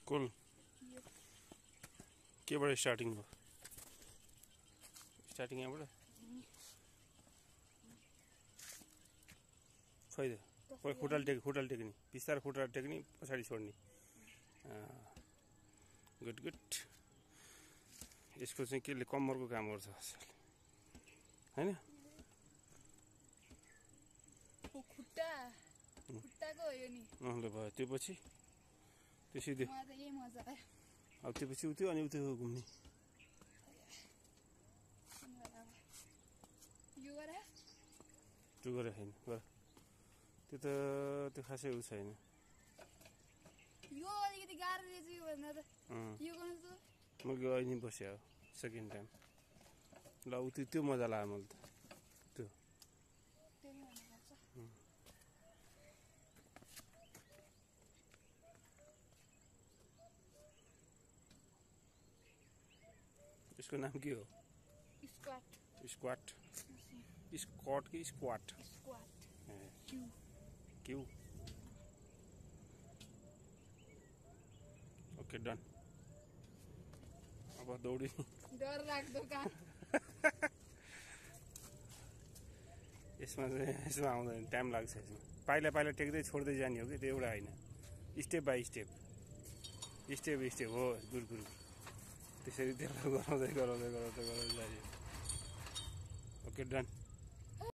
कुल केबाट स्टार्टिङ हो स्टार्टिङ यहाँबाट खै त खुट्टाले टेक्ने बिस्तारै खुट्टाले टेक्ने पछाडि छोड्ने गुड गुड यसको चाहिँ केले कम्मरको काम गर्छ हैन खुट्टाको हो यो नि ल भयो त्यो पछि त्यो सिधै मलाई त यही मजा आयो अब त्यो पछि उतै अनि उतै घुम्ने यो गरे त्यो गरे हैन गर त्यो त त्यो खासै उ छैन यो अलिकति गाह्रो रहेछ यो भन्दा त यो गर्नु त मैले अहिले बस्यो सेकेन्ड टाइम ल उतै त्यो मजा लाग्यो मलाई त त्यो त्यही भन्नुपर्छ यसको नाम के हो स्क्वाट स्क्वाट स्क्वाट कि squat squat Q okay done अब दौडी डर लाग्दो काम यसमा आउँदैन टाइम लाग्छ यसमा पाइला टेक्दै छोड्दै जाने हो कि त्यो एउटा होइन स्टेप बाई स्टेप हो गुरु त्यसरी त्यसलाई गराउँदै जाने ओके डन